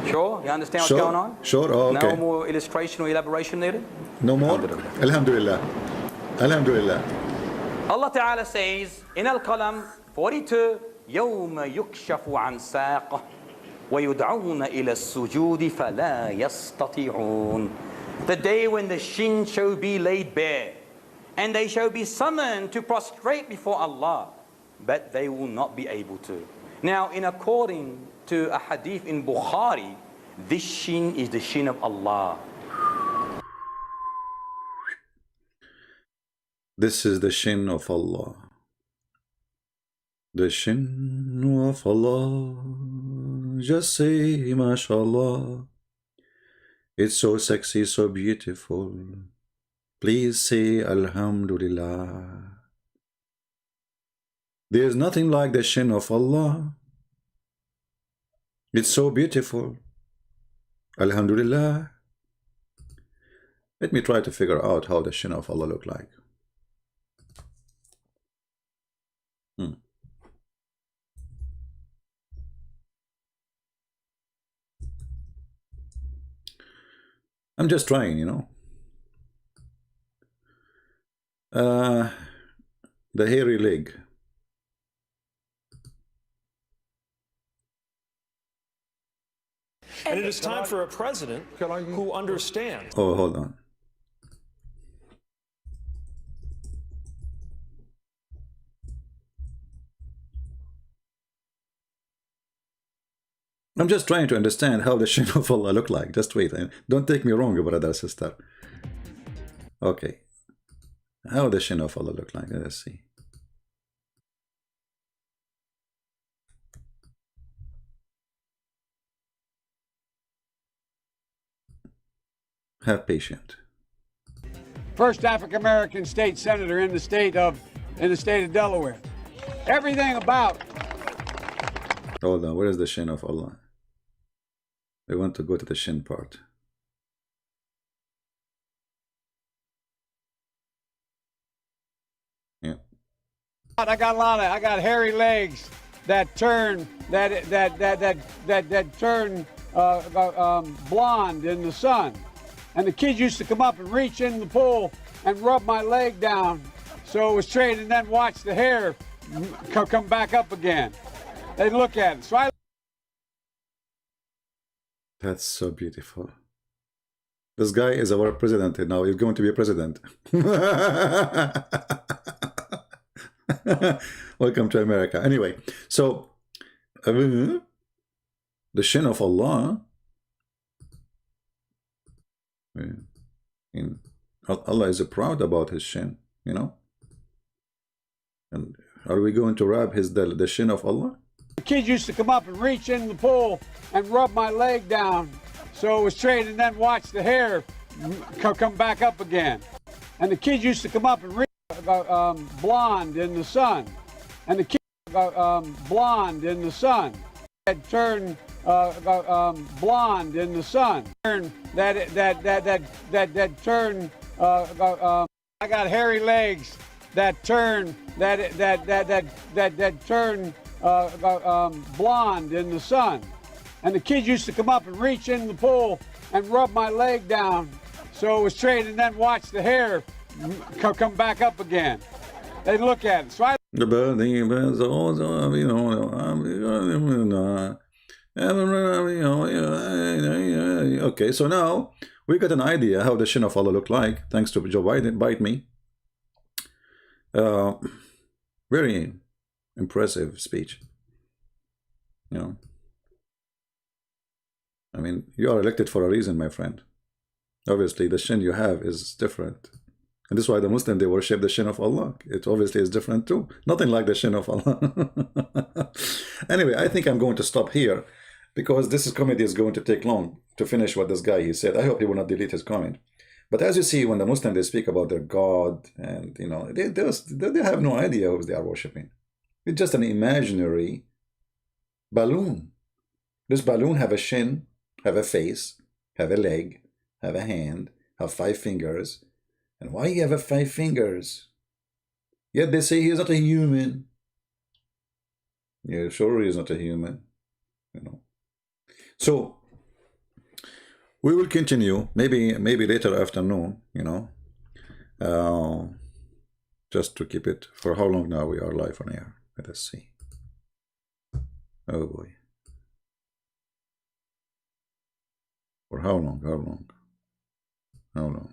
Sure? You understand what's going on? Sure, oh, okay. No more illustration or elaboration needed? No more? Alhamdulillah. Alhamdulillah. Allah Ta'ala says in Al-Qalam 42, يَوْمَ يُكْشَفُ عَنْ سَاقَهُ وَيُدْعَوْنَ إِلَى السُّجُودِ فَلَا يَسْتَطِيعُونَ. The day when the shin shall be laid bare, and they shall be summoned to prostrate before Allah, but they will not be able to. Now, in according to a hadith in Bukhari, this shin is the shin of Allah. This is the shin of Allah. The shin of Allah. Just say, MashaAllah. It's so sexy, so beautiful. Please say, Alhamdulillah. There is nothing like the shin of Allah. It's so beautiful. Alhamdulillah. Let me try to figure out how the shin of Allah look like. I'm just trying, you know. The hairy leg. And it is time for a president who understands. Oh, hold on. I'm just trying to understand how the shin of Allah look like. Just wait. Don't take me wrong, brother, sister. Okay. How the shin of Allah look like? Let's see. Have patience. First African American state senator in the state of Delaware. Everything about. Hold on. Where is the shin of Allah? I want to go to the shin part. Yeah. I got hairy legs that turn blonde in the sun, and the kids used to come up and reach in the pool and rub my leg down so it was straight, and then watch the hair come back up again. They'd look at it. So I. That's so beautiful. This guy is our president now. He's going to be a president. Welcome to America. Anyway, so the shin of Allah. Allah is proud about his shin, you know. And are we going to rub the shin of Allah? The kids used to come up and reach in the pool and rub my leg down so it was straight, and then watch the hair come back up again. And the kids used to come up and reach blonde in the sun, and the kids blonde in the sun. That turn blonde in the sun. Turn that turn. I got hairy legs that turn turn blonde in the sun, and the kids used to come up and reach in the pool and rub my leg down so it was straight, and then watch the hair come back up again. They'd look at it. So I. Okay, so now we got an idea how the shin of Allah look like, thanks to Joe Biden. Bite me. Very impressive speech. You know, I mean, you are elected for a reason, my friend. Obviously, the shin you have is different. And this is why the Muslim, they worship the shin of Allah. It obviously is different too. Nothing like the shin of Allah. Anyway, I think I'm going to stop here because this comedy is going to take long to finish what this guy he said. I hope he will not delete his comment. But as you see, when the Muslims, they speak about their God, and you know, they have no idea who they are worshiping. It's just an imaginary balloon. This balloon have a shin, have a face, have a leg, have a hand, have 5 fingers. And why he have 5 fingers? Yet they say he is not a human. Yeah, sure he is not a human. You know. So we will continue, maybe later afternoon, you know. Just to keep it. For how long now we are live on air? Let us see. Oh boy. For how long? How long? How long?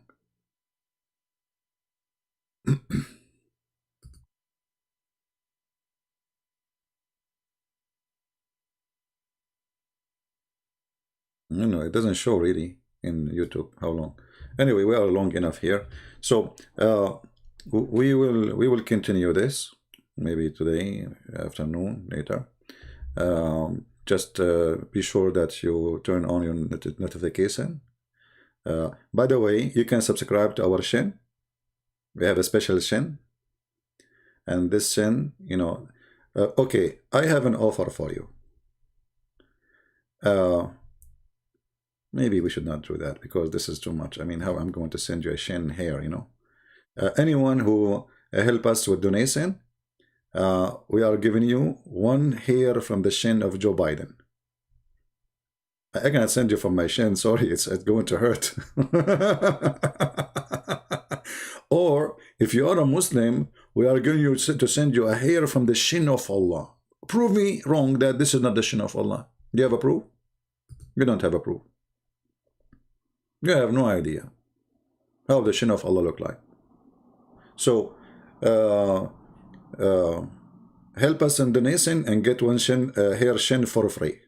No, it doesn't show really in YouTube how long. Anyway, we are long enough here. So we will continue this maybe today afternoon later. Just be sure that you turn on your notification. By the way, you can subscribe to our shin. We have a special shin, and this shin, you know, okay, I have an offer for you. Maybe we should not do that because this is too much. I mean, how I'm going to send you a shin hair, you know. Anyone who help us with donation, we are giving you 1 hair from the shin of Joe Biden. I cannot send you from my shin, sorry, it's going to hurt. Or if you are a Muslim, we are going to send you a hair from the shin of Allah. Prove me wrong that this is not the shin of Allah. Do you have a proof? You don't have a proof. You have no idea how the shin of Allah look like. So help us in donation and get 1 shin hair shin for free.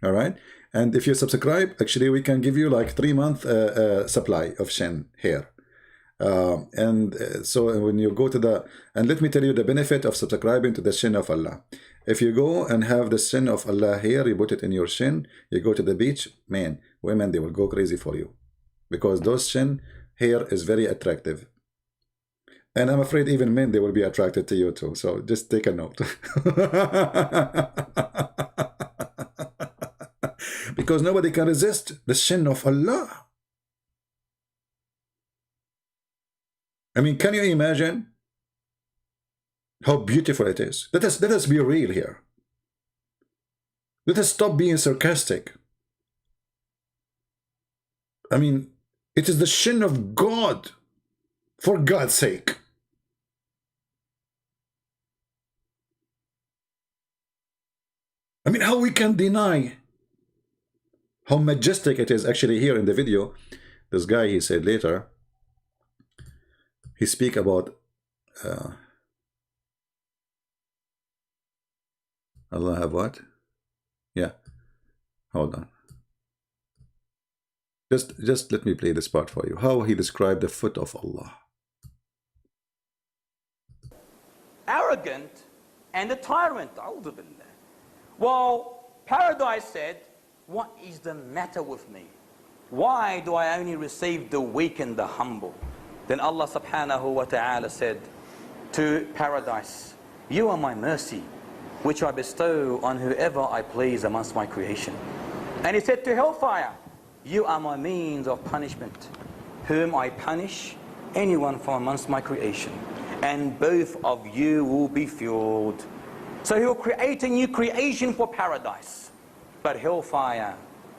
All right. And if you subscribe, actually we can give you like 3-month supply of shin hair. So when you go to the, and let me tell you the benefit of subscribing to the shin of Allah. If you go and have the shin of Allah here, you put it in your shin, you go to the beach, man, women, they will go crazy for you. Because those shin hair is very attractive. And I'm afraid even men, they will be attracted to you too. So just take a note. Because nobody can resist the shin of Allah. I mean, can you imagine how beautiful it is? Let us be real here. Let us stop being sarcastic. I mean, it is the shin of God, for God's sake. I mean, how we can deny how majestic it is. Actually, here in the video, this guy, he said later, he speak about Allah have what? Yeah, hold on. Just let me play this part for you. How he described the foot of Allah. Arrogant and a tyrant. Well, Paradise said, what is the matter with me? Why do I only receive the weak and the humble? Then Allah subhanahu wa ta'ala said to Paradise, you are my mercy, which I bestow on whoever I please amongst my creation. And he said to Hellfire, you are my means of punishment, whom I punish anyone from amongst my creation. And both of you will be fueled. So he will create a new creation for Paradise. But Hellfire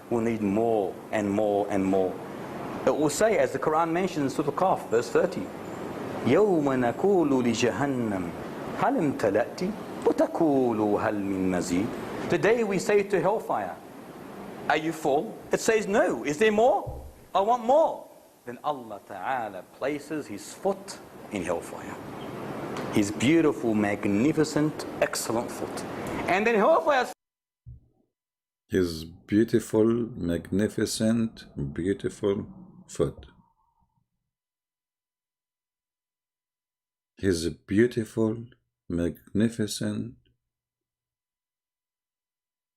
will need more and more and more. It will say, as the Quran mentions in Surah Al-Kahf, verse 30, يَوْمَ نَقُولُ لِجَهَنَّمْ هَلْ امْتَلَأْتِ وَتَقُولُ هَلْ مِن مَزِيدٍ. Today we say to Hellfire, are you full? It says no. Is there more? I want more. Then Allah Ta'ala places his foot in Hellfire. His beautiful, magnificent, excellent foot. And then Hellfire, his beautiful, magnificent, beautiful foot. His beautiful, magnificent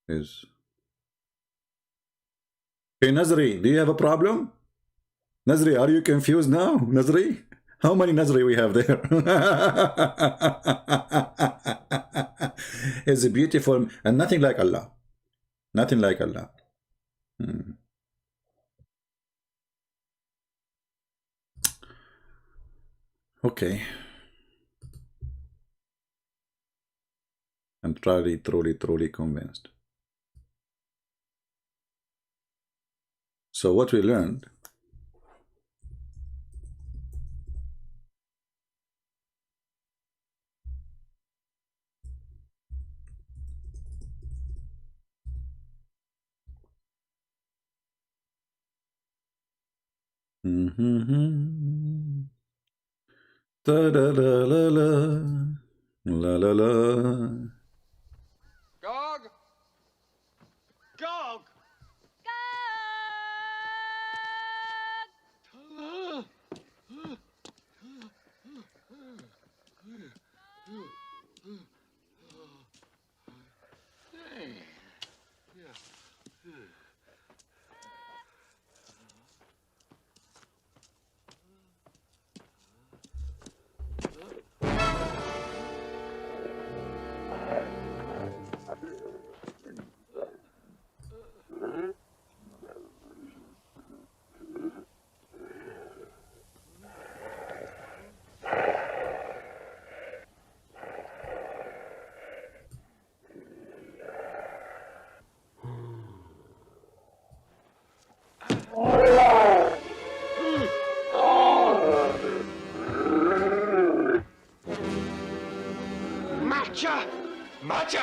is. Hey Nazri, do you have a problem? Nazri, are you confused now? Nazri? How many Nazri we have there? It's beautiful and nothing like Allah. Nothing like Allah. Okay. I'm truly convinced. So what we learned, da da la la la la la. Gog! Gog!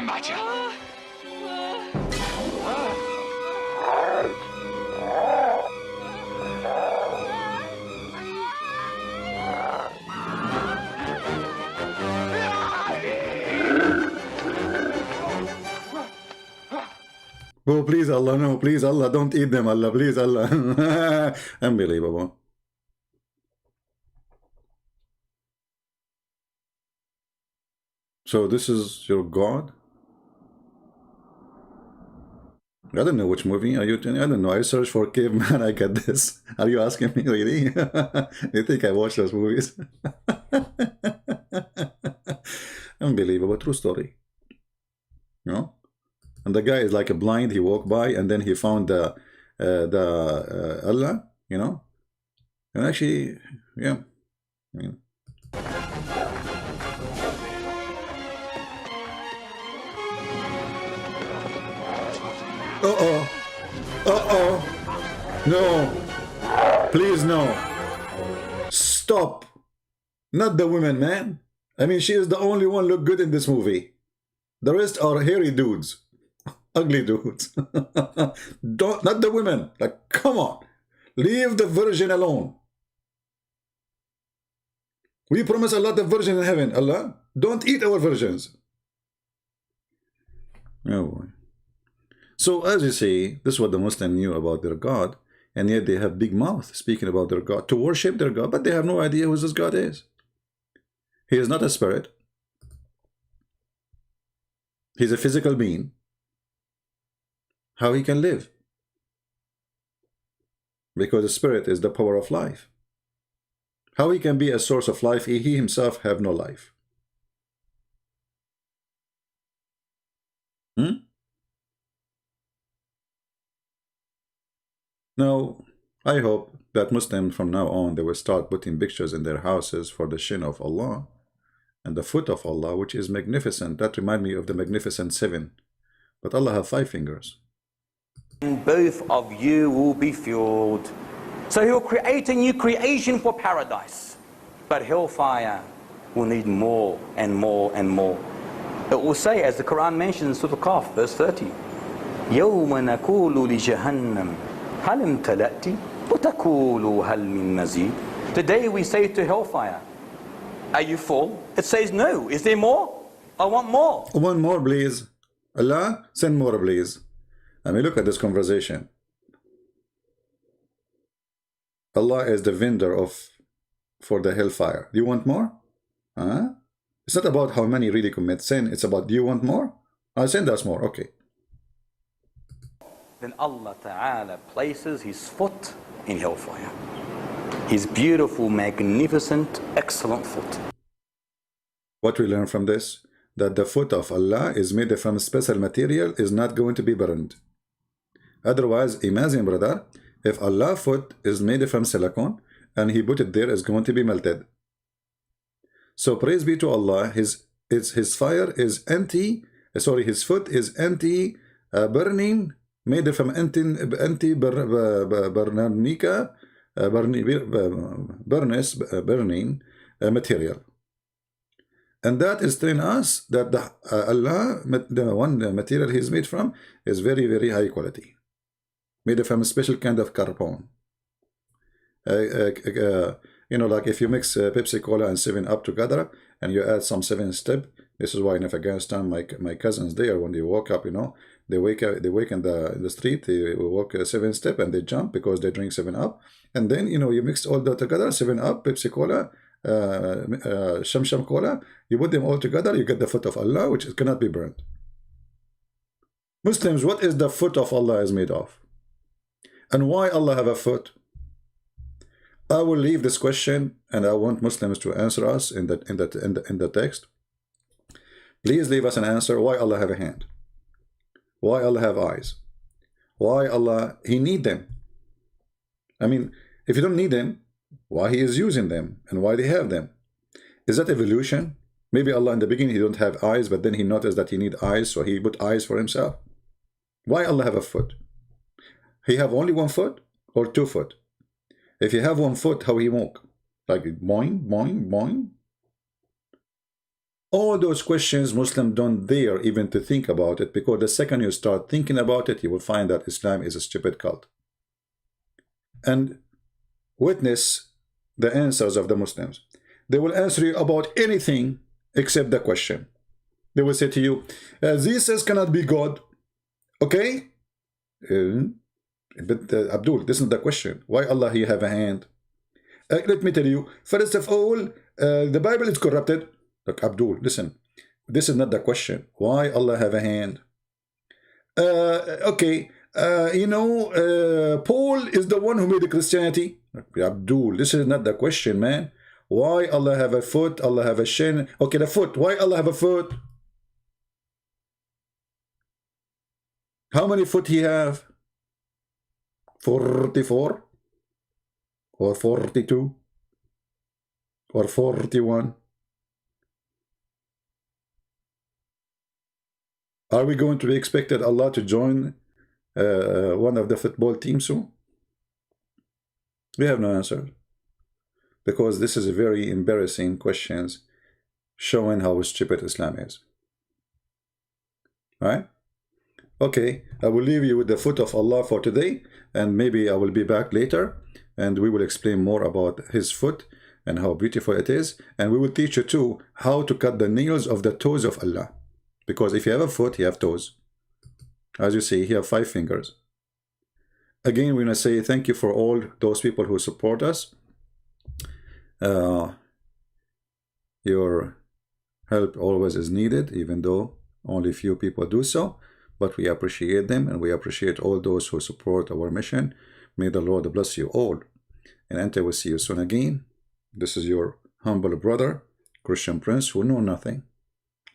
Matcha! Oh, please, Allah, no, please, Allah, don't eat them, Allah, please, Allah. Unbelievable. So this is your God? I don't know which movie are you telling? I don't know. I searched for caveman, I get this. Are you asking me really? You think I watch those movies? Unbelievable, true story. You know? And the guy is like a blind, he walked by and then he found the Allah, you know? And actually, yeah. I mean, no, please no, stop, not the women, man. I mean, she is the only one look good in this movie. The rest are hairy dudes, ugly dudes. Not the women, like, come on, leave the virgin alone. We promise a lot of virgin in heaven. Allah, don't eat our virgins. Oh boy. So as you see, this is what the Muslim knew about their God, and yet they have big mouth speaking about their God, to worship their God, but they have no idea who this God is. He is not a spirit. He's a physical being. How he can live? Because the spirit is the power of life. How he can be a source of life, he himself have no life. Now, I hope that Muslims from now on, they will start putting pictures in their houses for the shin of Allah and the foot of Allah, which is magnificent. That reminds me of the Magnificent Seven. But Allah has 5 fingers. And both of you will be fueled. So he'll create a new creation for paradise. But hellfire will need more and more and more. It will say, as the Quran mentions, Surah Al-Kahf, verse 30, يَوْمَ نَقُولُ لِجَهَنَّمْ هَلْ امْتَلَأْتِ وَتَقُولُ هَلْ مِن مَزِيدٍ. Today we say to hellfire, are you full? It says no. Is there more? I want more. One more, please. Allah, send more, please. I mean, look at this conversation. Allah is the vendor for the hellfire. Do you want more? Huh? It's not about how many really commit sin. It's about, do you want more? I'll send us more. Okay. Then Allah Ta'ala places his foot in hellfire. His beautiful, magnificent, excellent foot. What we learn from this? That the foot of Allah is made from special material, is not going to be burned. Otherwise, imagine, brother, if Allah's foot is made from silicone and he put it there, it's going to be melted. So praise be to Allah, his fire is his foot is burning, made from burning material. And that is telling us that the one material he's made from is very, very high quality. Made from a special kind of carbon. You know, like if you mix Pepsi Cola and 7-Up together and you add some 7-Step, this is why in Afghanistan my cousins there, when they woke up, you know, they wake in the street, they walk 7-Step and they jump because they drink 7-Up, and then, you know, you mix all that together, 7-Up, Pepsi Cola, Sham Cola, you put them all together, you get the foot of Allah, which cannot be burned. Muslims, what is the foot of Allah is made of? And why Allah have a foot? I will leave this question, and I want Muslims to answer us in the text. Please leave us an answer. Why Allah have a hand? Why Allah have eyes? Why Allah He need them? I mean, if you don't need them, why He is using them and why they have them? Is that evolution? Maybe Allah in the beginning He don't have eyes, but then He noticed that He need eyes, so He put eyes for Himself. Why Allah have a foot? He have only one foot or 2 foot? If you have 1 foot, how He walk? Like boing, boing, boing? All those questions Muslims don't dare even to think about it, because the second you start thinking about it, you will find that Islam is a stupid cult. And witness the answers of the Muslims. They will answer you about anything except the question. They will say to you, Jesus cannot be God. Okay? But Abdul, this is the question. Why Allah He have a hand? Let me tell you, first of all, the Bible is corrupted. Look, Abdul, listen. This is not the question. Why Allah have a hand? Okay, you know, Paul is the one who made the Christianity. Abdul, this is not the question, man. Why Allah have a foot? Allah have a shin. Okay, the foot. Why Allah have a foot? How many foot He have? 44 or 42 or 41? Are we going to be expected Allah to join one of the football teams soon? We have no answer, because this is a very embarrassing questions showing how stupid Islam is. All right? Okay, I will leave you with the foot of Allah for today, and maybe I will be back later and we will explain more about His foot and how beautiful it is, and we will teach you too how to cut the nails of the toes of Allah, because if you have a foot, you have toes. As you see, you have 5 fingers. Again, we're going to say thank you for all those people who support us. Your help always is needed, even though only few people do so. But we appreciate them, and we appreciate all those who support our mission. May the Lord bless you all. And until we see you soon again, this is your humble brother, Christian Prince, who know nothing,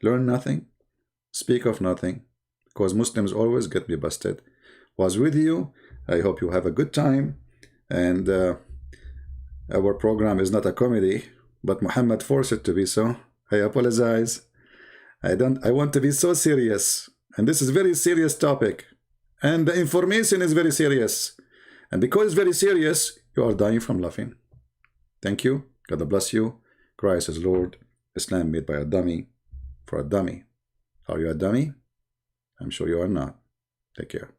learn nothing, speak of nothing, because Muslims always get me busted. Was with you. I hope you have a good time. And our program is not a comedy, but Muhammad forced it to be so. I apologize. I want to be so serious. And this is a very serious topic. And the information is very serious. And because it's very serious, you are dying from laughing. Thank you. God bless you. Christ is Lord. Islam made by a dummy for a dummy. Are you a dummy? I'm sure you are not. Take care.